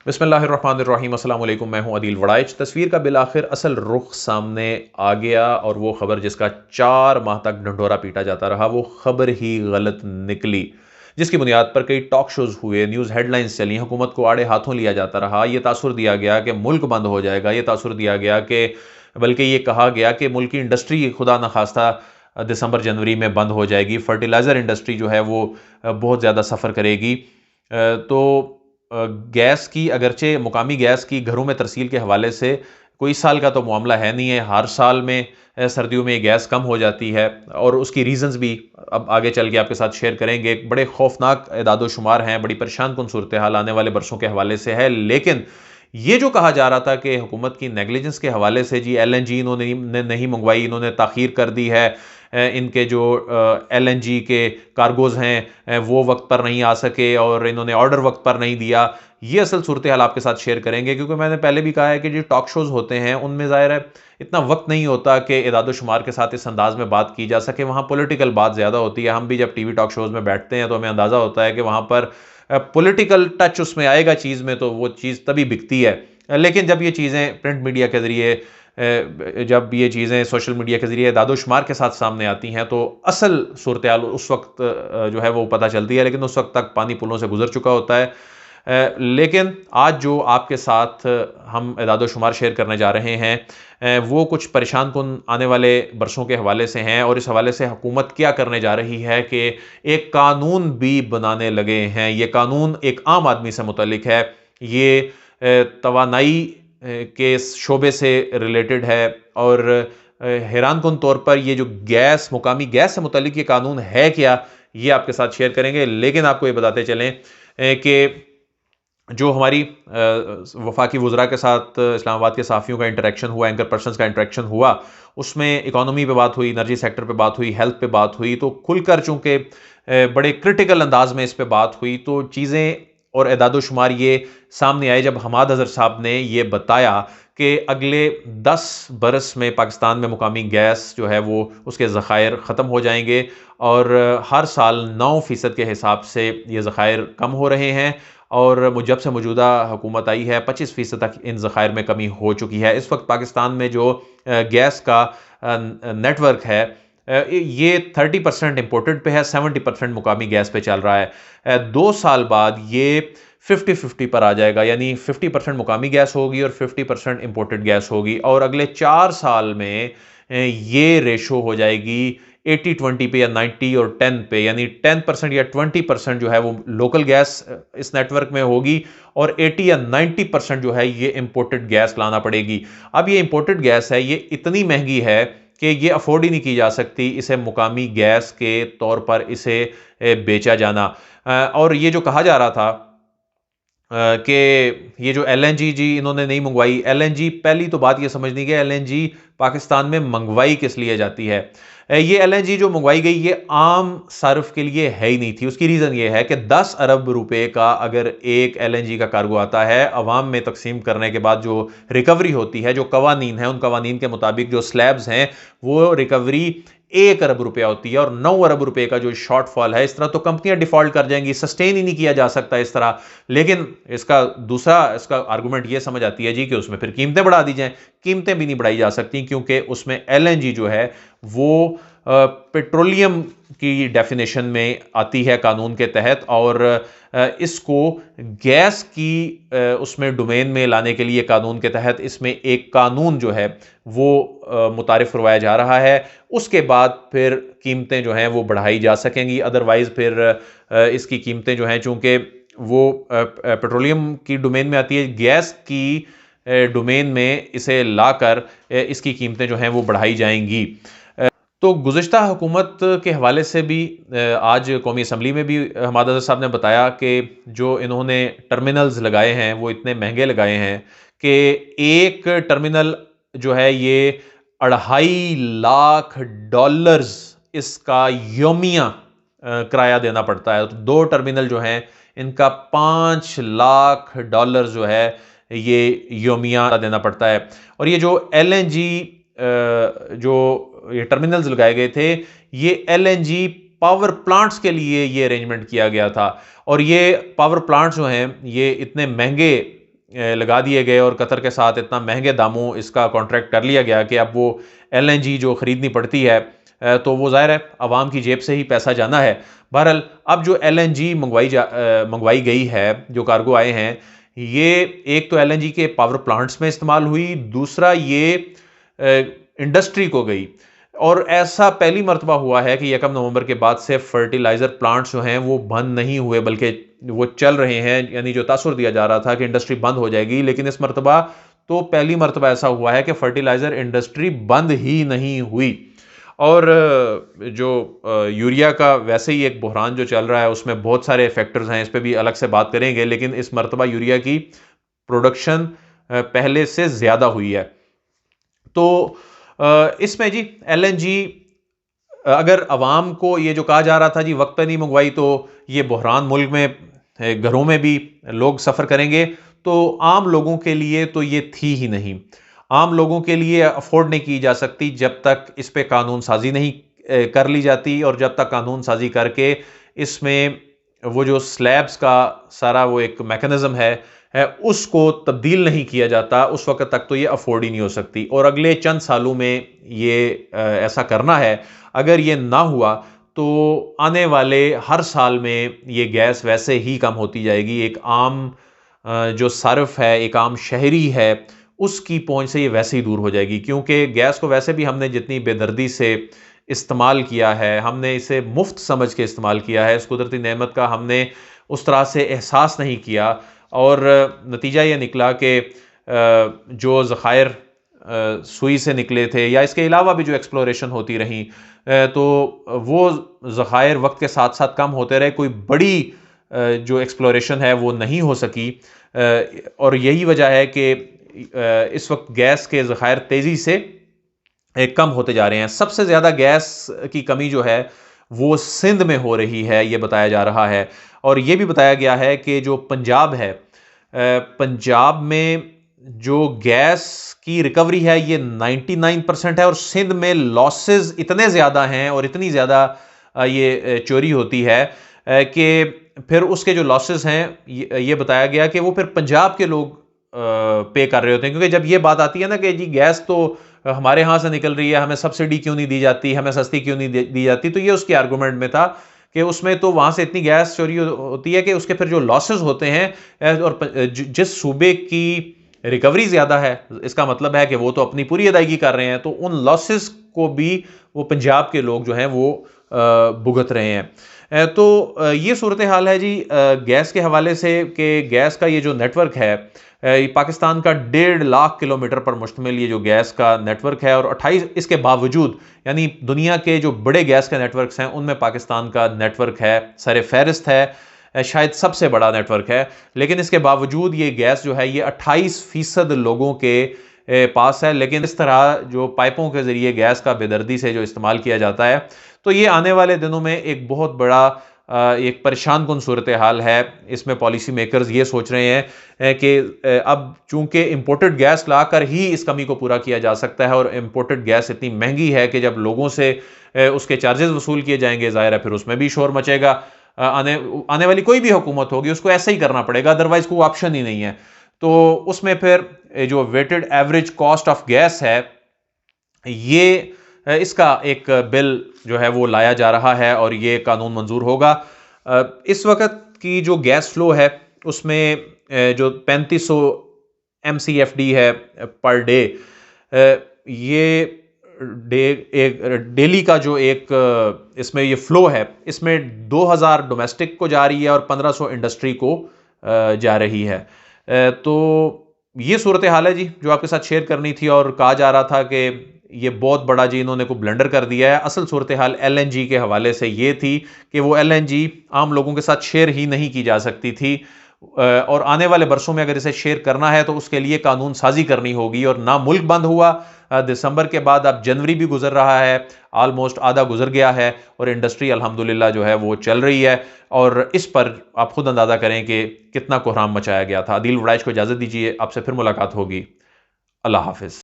بسم اللہ الرحمن الرحیم۔ السلام علیکم، میں ہوں عدیل وڑائچ۔ تصویر کا بالآخر اصل رخ سامنے آ گیا اور وہ خبر جس کا 4 ماہ تک ڈھنڈورا پیٹا جاتا رہا وہ خبر ہی غلط نکلی، جس کی بنیاد پر کئی ٹاک شوز ہوئے، نیوز ہیڈ لائنز چلی، حکومت کو آڑے ہاتھوں لیا جاتا رہا، یہ تاثر دیا گیا کہ ملک بند ہو جائے گا، یہ تاثر دیا گیا کہ بلکہ یہ کہا گیا کہ ملک کی انڈسٹری خدا نخواستہ دسمبر جنوری میں بند ہو جائے گی، فرٹیلائزر انڈسٹری جو ہے وہ بہت زیادہ سفر کرے گی۔ تو گیس کی، اگرچہ مقامی گیس کی گھروں میں ترسیل کے حوالے سے کوئی سال کا تو معاملہ ہے نہیں ہے، ہر سال میں سردیوں میں یہ گیس کم ہو جاتی ہے، اور اس کی ریزنز بھی اب آگے چل کے آپ کے ساتھ شیئر کریں گے۔ بڑے خوفناک اعداد و شمار ہیں، بڑی پریشان کن صورتحال آنے والے برسوں کے حوالے سے ہے، لیکن یہ جو کہا جا رہا تھا کہ حکومت کی نیگلیجنس کے حوالے سے جی ایل این جی انہوں نے نہیں منگوائی، انہوں نے تاخیر کر دی ہے، ان کے جو ایل این جی کے کارگوز ہیں وہ وقت پر نہیں آ سکے اور انہوں نے آرڈر وقت پر نہیں دیا، یہ اصل صورتحال آپ کے ساتھ شیئر کریں گے۔ کیونکہ میں نے پہلے بھی کہا ہے کہ جو ٹاک شوز ہوتے ہیں ان میں ظاہر ہے اتنا وقت نہیں ہوتا کہ اعداد و شمار کے ساتھ اس انداز میں بات کی جا سکے، وہاں پولیٹیکل بات زیادہ ہوتی ہے۔ ہم بھی جب ٹی وی ٹاک شوز میں بیٹھتے ہیں تو ہمیں اندازہ ہوتا ہے کہ وہاں پر پولیٹیکل ٹچ اس میں آئے گا چیز میں تو وہ چیز تبھی بکتی ہے، لیکن جب یہ چیزیں پرنٹ میڈیا کے ذریعے، جب یہ چیزیں سوشل میڈیا کے ذریعے اعداد و شمار کے ساتھ سامنے آتی ہیں تو اصل صورتحال اس وقت جو ہے وہ پتہ چلتی ہے، لیکن اس وقت تک پانی پلوں سے گزر چکا ہوتا ہے۔ لیکن آج جو آپ کے ساتھ ہم اعداد و شمار شیئر کرنے جا رہے ہیں وہ کچھ پریشان کن آنے والے برسوں کے حوالے سے ہیں، اور اس حوالے سے حکومت کیا کرنے جا رہی ہے کہ ایک قانون بھی بنانے لگے ہیں۔ یہ قانون ایک عام آدمی سے متعلق ہے، یہ توانائی کے شعبے سے ریلیٹڈ ہے، اور حیران کن طور پر یہ جو گیس، مقامی گیس سے متعلق یہ قانون ہے کیا، یہ آپ کے ساتھ شیئر کریں گے۔ لیکن آپ کو یہ بتاتے چلیں کہ جو ہماری وفاقی وزراء کے ساتھ اسلام آباد کے صحافیوں کا انٹریکشن ہوا، اینکر پرسنز کا انٹریکشن ہوا، اس میں اکانومی پہ بات ہوئی، انرجی سیکٹر پہ بات ہوئی، ہیلتھ پہ بات ہوئی، تو کھل کر چونکہ بڑے کرٹیکل انداز میں اس پہ بات ہوئی تو چیزیں اور اعداد و شمار یہ سامنے آئے جب حماد اظہر صاحب نے یہ بتایا کہ اگلے 10 برس میں پاکستان میں مقامی گیس جو ہے وہ اس کے ذخائر ختم ہو جائیں گے، اور ہر سال 9% کے حساب سے یہ ذخائر کم ہو رہے ہیں، اور جب سے موجودہ حکومت آئی ہے 25% تک ان ذخائر میں کمی ہو چکی ہے۔ اس وقت پاکستان میں جو گیس کا نیٹ ورک ہے یہ 30% امپورٹڈ پہ ہے، 70% مقامی گیس پہ چل رہا ہے۔ 2 سال بعد یہ 50-50 پر آ جائے گا، یعنی 50% مقامی گیس ہوگی اور 50% امپورٹڈ گیس ہوگی، اور اگلے 4 سال میں یہ ریشو ہو جائے گی 80-20 پہ یا 90 اور 10 پہ، یعنی 10% یا 20% جو ہے وہ لوکل گیس اس نیٹ ورک میں ہوگی، اور 80 یا 90% جو ہے یہ امپورٹڈ گیس لانا پڑے گی۔ اب یہ امپورٹڈ گیس ہے، یہ اتنی مہنگی ہے کہ یہ افورڈ ہی نہیں کی جا سکتی اسے مقامی گیس کے طور پر اسے بیچا جانا۔ اور یہ جو کہا جا رہا تھا کہ یہ جو ایل این جی انہوں نے نہیں منگوائی، ایل این جی پہلی تو بات یہ سمجھنی کہ ایل این جی پاکستان میں منگوائی کس لیے جاتی ہے۔ یہ ایل این جی جو منگوائی گئی یہ عام صارف کے لیے ہے ہی نہیں تھی۔ اس کی ریزن یہ ہے کہ 10 ارب روپے کا اگر ایک ایل این جی کا کارگو آتا ہے، عوام میں تقسیم کرنے کے بعد جو ریکوری ہوتی ہے، جو قوانین ہیں ان قوانین کے مطابق جو سلیبز ہیں وہ ریکوری 1 ارب روپیہ ہوتی ہے، اور 9 ارب روپے کا جو شارٹ فال ہے، اس طرح تو کمپنیاں ڈیفالٹ کر جائیں گی، سسٹین ہی نہیں کیا جا سکتا اس طرح۔ لیکن اس کا آرگومنٹ یہ سمجھ آتی ہے جی کہ اس میں پھر قیمتیں بڑھا دی جائیں، قیمتیں بھی نہیں بڑھائی جا سکتی، کیونکہ اس میں ایل این جی جو ہے وہ پیٹرولیم کی ڈیفینیشن میں آتی ہے قانون کے تحت، اور اس کو گیس کی اس میں ڈومین میں لانے کے لیے قانون کے تحت اس میں ایک قانون جو ہے وہ متعارف کروایا جا رہا ہے۔ اس کے بعد پھر قیمتیں جو ہیں وہ بڑھائی جا سکیں گی، ادروائز پھر اس کی قیمتیں جو ہیں چونکہ وہ پیٹرولیم کی ڈومین میں آتی ہے، گیس کی ڈومین میں اسے لا کر اس کی قیمتیں جو ہیں وہ بڑھائی جائیں گی۔ تو گزشتہ حکومت کے حوالے سے بھی آج قومی اسمبلی میں بھی حماد اظہر صاحب نے بتایا کہ جو انہوں نے ٹرمینلز لگائے ہیں وہ اتنے مہنگے لگائے ہیں کہ ایک ٹرمینل جو ہے یہ $2.5 lakh اس کا یومیہ کرایہ دینا پڑتا ہے۔ تو 2 ٹرمینل جو ہیں ان کا $5 lakh جو ہے یہ یومیہ دینا پڑتا ہے۔ اور یہ جو ایل این جی جو یہ ٹرمینلز لگائے گئے تھے، یہ L N G power plants کے لیے یہ ارینجمنٹ کیا گیا تھا، اور یہ پاور پلانٹس جو ہیں یہ اتنے مہنگے لگا دیے گئے اور قطر کے ساتھ اتنا مہنگے داموں اس کا کانٹریکٹ کر لیا گیا کہ اب وہ LNG جو خریدنی پڑتی ہے تو وہ ظاہر ہے عوام کی جیب سے ہی پیسہ جانا ہے. بہرحال اب جو LNG منگوائی گئی ہے، جو کارگو آئے ہیں، یہ ایک تو LNG کے پاور پلانٹس میں استعمال ہوئی، دوسرا یہ انڈسٹری کو گئی. اور ایسا پہلی مرتبہ ہوا ہے کہ 1 نومبر کے بعد سے فرٹیلائزر پلانٹس جو ہیں وہ بند نہیں ہوئے بلکہ وہ چل رہے ہیں. یعنی جو تاثر دیا جا رہا تھا کہ انڈسٹری بند ہو جائے گی، لیکن اس مرتبہ تو پہلی مرتبہ ایسا ہوا ہے کہ فرٹیلائزر انڈسٹری بند ہی نہیں ہوئی. اور جو یوریا کا ویسے ہی ایک بحران جو چل رہا ہے اس میں بہت سارے فیکٹرز ہیں، اس پہ بھی الگ سے بات کریں گے، لیکن اس مرتبہ یوریا کی پروڈکشن پہلے سے زیادہ ہوئی ہے. تو اس میں جی LNG اگر عوام کو یہ جو کہا جا رہا تھا جی وقت پہ نہیں منگوائی تو یہ بحران ملک میں گھروں میں بھی لوگ سفر کریں گے، تو عام لوگوں کے لیے تو یہ تھی ہی نہیں. عام لوگوں کے لیے افورڈ نہیں کی جا سکتی جب تک اس پہ قانون سازی نہیں کر لی جاتی، اور جب تک قانون سازی کر کے اس میں وہ جو سلیبز کا سارا وہ ایک میکنزم ہے اس کو تبدیل نہیں کیا جاتا، اس وقت تک تو یہ افورڈ ہی نہیں ہو سکتی. اور اگلے چند سالوں میں یہ ایسا کرنا ہے. اگر یہ نہ ہوا تو آنے والے ہر سال میں یہ گیس ویسے ہی کم ہوتی جائے گی. ایک عام جو صرف ہے، ایک عام شہری ہے، اس کی پہنچ سے یہ ویسے ہی دور ہو جائے گی، کیونکہ گیس کو ویسے بھی ہم نے جتنی بے دردی سے استعمال کیا ہے، ہم نے اسے مفت سمجھ کے استعمال کیا ہے، اس قدرتی نعمت کا ہم نے اس طرح سے احساس نہیں کیا، اور نتیجہ یہ نکلا کہ جو ذخائر سوئی سے نکلے تھے یا اس کے علاوہ بھی جو ایکسپلوریشن ہوتی رہیں تو وہ ذخائر وقت کے ساتھ ساتھ کم ہوتے رہے. کوئی بڑی جو ایکسپلوریشن ہے وہ نہیں ہو سکی، اور یہی وجہ ہے کہ اس وقت گیس کے ذخائر تیزی سے کم ہوتے جا رہے ہیں. سب سے زیادہ گیس کی کمی جو ہے وہ سندھ میں ہو رہی ہے، یہ بتایا جا رہا ہے. اور یہ بھی بتایا گیا ہے کہ جو پنجاب ہے، پنجاب میں جو گیس کی ریکوری ہے یہ 99% ہے، اور سندھ میں لاسز اتنے زیادہ ہیں اور اتنی زیادہ یہ چوری ہوتی ہے کہ پھر اس کے جو لاسز ہیں یہ بتایا گیا کہ وہ پھر پنجاب کے لوگ پے کر رہے ہوتے ہیں. کیونکہ جب یہ بات آتی ہے نا کہ جی گیس تو ہمارے ہاں سے نکل رہی ہے، ہمیں سبسڈی کیوں نہیں دی جاتی، ہمیں سستی کیوں نہیں دی جاتی، تو یہ اس کی آرگومنٹ میں تھا کہ اس میں تو وہاں سے اتنی گیس چوری ہوتی ہے کہ اس کے پھر جو لاسز ہوتے ہیں، اور جس صوبے کی ریکوری زیادہ ہے اس کا مطلب ہے کہ وہ تو اپنی پوری ادائیگی کر رہے ہیں، تو ان لاسز کو بھی وہ پنجاب کے لوگ جو ہیں وہ بھگت رہے ہیں. تو یہ صورتحال ہے جی گیس کے حوالے سے کہ گیس کا یہ جو نیٹ ورک ہے، پاکستان کا 1.5 لاکھ کلومیٹر پر مشتمل یہ جو گیس کا نیٹ ورک ہے، اور 28 اس کے باوجود یعنی دنیا کے جو بڑے گیس کے نیٹ ورکس ہیں ان میں پاکستان کا نیٹ ورک ہے، سر فہرست ہے، شاید سب سے بڑا نیٹ ورک ہے. لیکن اس کے باوجود یہ گیس جو ہے یہ 28% لوگوں کے پاس ہے. لیکن اس طرح جو پائپوں کے ذریعے گیس کا بے دردی سے جو استعمال کیا جاتا ہے، تو یہ آنے والے دنوں میں ایک بہت بڑا ایک پریشان کن صورتحال ہے. اس میں پالیسی میکرز یہ سوچ رہے ہیں کہ اب چونکہ امپورٹڈ گیس لا کر ہی اس کمی کو پورا کیا جا سکتا ہے، اور امپورٹڈ گیس اتنی مہنگی ہے کہ جب لوگوں سے اس کے چارجز وصول کیے جائیں گے ظاہر ہے پھر اس میں بھی شور مچے گا. آنے والی کوئی بھی حکومت ہوگی اس کو ایسا ہی کرنا پڑے گا، ادروائز کوئی آپشن ہی نہیں ہے. تو اس میں پھر جو weighted average cost of gas ہے، یہ اس کا ایک بل جو ہے وہ لایا جا رہا ہے اور یہ قانون منظور ہوگا. اس وقت کی جو گیس فلو ہے اس میں جو 3500 MCFD ہے پر ڈے، یہ ڈیلی کا جو ایک اس میں یہ فلو ہے، اس میں 2000 ڈومیسٹک کو جا رہی ہے اور 1500 انڈسٹری کو جا رہی ہے. تو یہ صورتحال ہے جی جو آپ کے ساتھ شیئر کرنی تھی. اور کہا جا رہا تھا کہ یہ بہت بڑا جی انہوں نے کو بلنڈر کر دیا ہے. اصل صورتحال LNG کے حوالے سے یہ تھی کہ وہ LNG عام لوگوں کے ساتھ شیئر ہی نہیں کی جا سکتی تھی، اور آنے والے برسوں میں اگر اسے شیئر کرنا ہے تو اس کے لیے قانون سازی کرنی ہوگی. اور نہ ملک بند ہوا دسمبر کے بعد، اب جنوری بھی گزر رہا ہے، آلموسٹ آدھا گزر گیا ہے، اور انڈسٹری الحمدللہ جو ہے وہ چل رہی ہے. اور اس پر آپ خود اندازہ کریں کہ کتنا کوہرام مچایا گیا تھا. عدیل وڑائچ کو اجازت دیجیے، آپ سے پھر ملاقات ہوگی. اللہ حافظ.